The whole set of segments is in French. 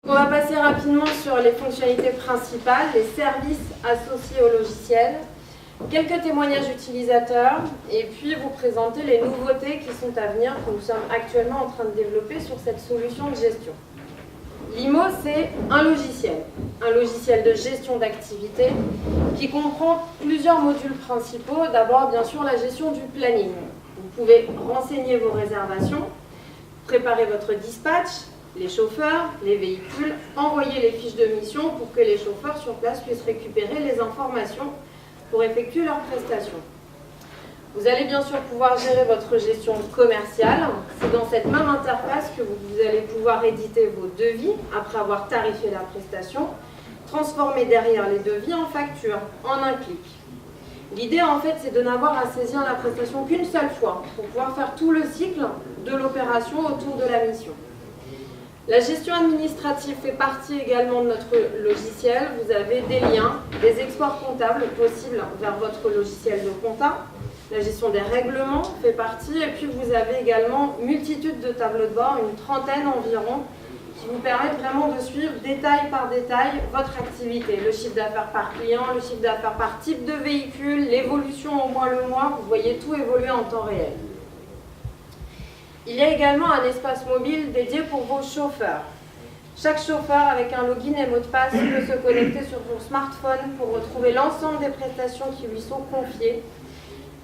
On va passer rapidement sur les fonctionnalités principales, les services associés au logiciel, quelques témoignages utilisateurs et puis vous présenter les nouveautés qui sont à venir, que nous sommes actuellement en train de développer sur cette solution de gestion. Limo, c'est un logiciel de gestion d'activité qui comprend plusieurs modules principaux. D'abord, bien sûr, la gestion du planning. Vous pouvez renseigner vos réservations, préparer votre dispatch, les chauffeurs, les véhicules, envoyer les fiches de mission pour que les chauffeurs sur place puissent récupérer les informations pour effectuer leurs prestations. Vous allez bien sûr pouvoir gérer votre gestion commerciale. C'est dans cette même interface que vous allez pouvoir éditer vos devis après avoir tarifé la prestation, transformer derrière les devis en facture en un clic. L'idée en fait c'est de n'avoir à saisir la prestation qu'une seule fois pour pouvoir faire tout le cycle de l'opération autour de la mission. La gestion administrative fait partie également de notre logiciel. Vous avez des liens, des exports comptables possibles vers votre logiciel de compta. La gestion des règlements fait partie. Et puis vous avez également multitude de tableaux de bord, une trentaine environ, qui vous permettent vraiment de suivre détail par détail votre activité. Le chiffre d'affaires par client, le chiffre d'affaires par type de véhicule, l'évolution au mois le mois. Vous voyez tout évoluer en temps réel. Il y a également un espace mobile dédié pour vos chauffeurs. Chaque chauffeur avec un login et mot de passe peut se connecter sur son smartphone pour retrouver l'ensemble des prestations qui lui sont confiées.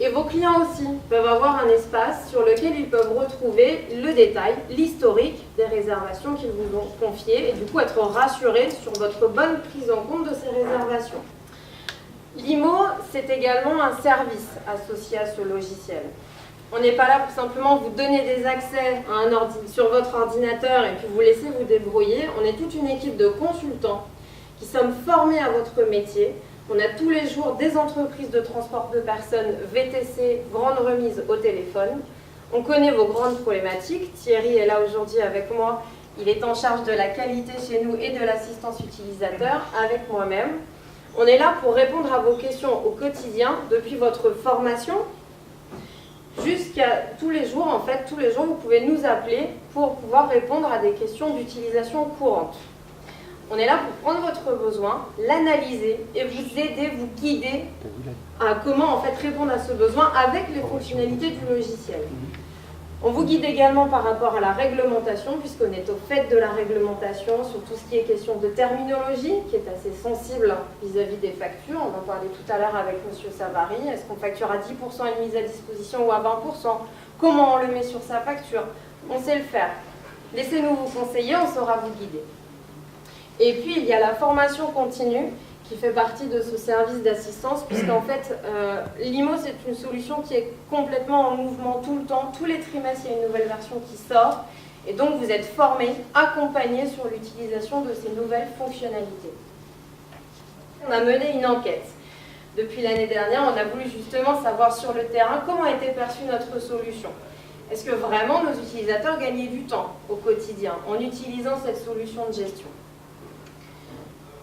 Et vos clients aussi peuvent avoir un espace sur lequel ils peuvent retrouver le détail, l'historique des réservations qu'ils vous ont confiées et du coup être rassurés sur votre bonne prise en compte de ces réservations. Limo, c'est également un service associé à ce logiciel. On n'est pas là pour simplement vous donner des accès sur votre ordinateur et puis vous laisser vous débrouiller. On est toute une équipe de consultants qui sommes formés à votre métier. On a tous les jours des entreprises de transport de personnes, VTC, grandes remises au téléphone. On connaît vos grandes problématiques. Thierry est là aujourd'hui avec moi. Il est en charge de la qualité chez nous et de l'assistance utilisateur avec moi-même. On est là pour répondre à vos questions au quotidien, depuis votre formation jusqu'à tous les jours. En fait, tous les jours, vous pouvez nous appeler pour pouvoir répondre à des questions d'utilisation courante. On est là pour prendre votre besoin, l'analyser et vous aider, vous guider à comment en fait répondre à ce besoin avec les fonctionnalités du logiciel. On vous guide également par rapport à la réglementation, puisqu'on est au fait de la réglementation sur tout ce qui est question de terminologie, qui est assez sensible vis-à-vis des factures. On en parlait tout à l'heure avec M. Savary. Est-ce qu'on facture à 10% une mise à disposition ou à 20%? Comment on le met sur sa facture? On sait le faire. Laissez-nous vous conseiller, on saura vous guider. Et puis, il y a la formation continue qui fait partie de ce service d'assistance, puisqu'en fait, Limo, c'est une solution qui est complètement en mouvement tout le temps. Tous les trimestres, il y a une nouvelle version qui sort. Et donc, vous êtes formés, accompagnés sur l'utilisation de ces nouvelles fonctionnalités. On a mené une enquête. Depuis l'année dernière, on a voulu justement savoir sur le terrain comment était perçue notre solution. Est-ce que vraiment nos utilisateurs gagnaient du temps au quotidien en utilisant cette solution de gestion?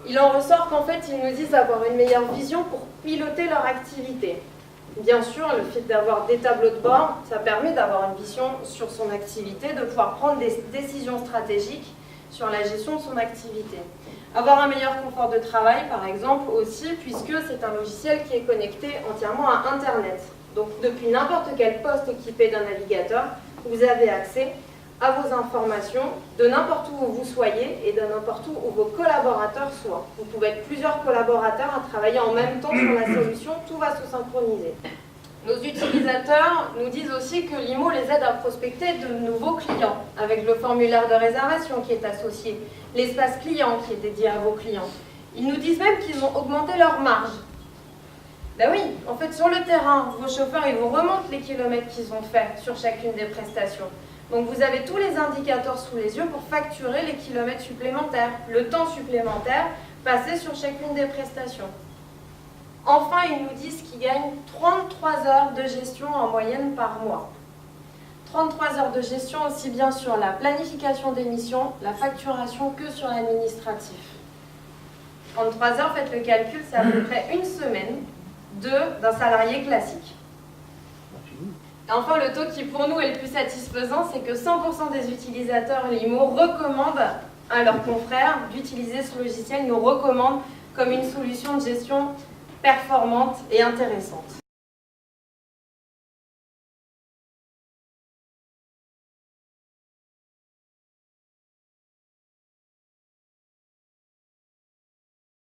Il en ressort qu'en fait, ils nous disent avoir une meilleure vision pour piloter leur activité. Bien sûr, le fait d'avoir des tableaux de bord, ça permet d'avoir une vision sur son activité, de pouvoir prendre des décisions stratégiques sur la gestion de son activité. Avoir un meilleur confort de travail, par exemple, aussi, puisque c'est un logiciel qui est connecté entièrement à Internet. Donc, depuis n'importe quel poste équipé d'un navigateur, vous avez accès à vos informations de n'importe où vous soyez et de n'importe où vos collaborateurs soient. Vous pouvez être plusieurs collaborateurs à travailler en même temps sur la solution, tout va se synchroniser. Nos utilisateurs nous disent aussi que Limo les aide à prospecter de nouveaux clients avec le formulaire de réservation qui est associé, l'espace client qui est dédié à vos clients. Ils nous disent même qu'ils ont augmenté leur marge. Ben oui, en fait sur le terrain, vos chauffeurs ils vous remontent les kilomètres qu'ils ont fait sur chacune des prestations. Donc vous avez tous les indicateurs sous les yeux pour facturer les kilomètres supplémentaires, le temps supplémentaire passé sur chacune des prestations. Enfin, ils nous disent qu'ils gagnent 33 heures de gestion en moyenne par mois. 33 heures de gestion aussi bien sur la planification des missions, la facturation que sur l'administratif. 33 heures, faites le calcul, c'est à peu près une semaine d'un salarié classique. Et enfin, le taux qui pour nous est le plus satisfaisant, c'est que 100% des utilisateurs Limo recommandent à leurs confrères d'utiliser ce logiciel nous recommandent comme une solution de gestion performante et intéressante.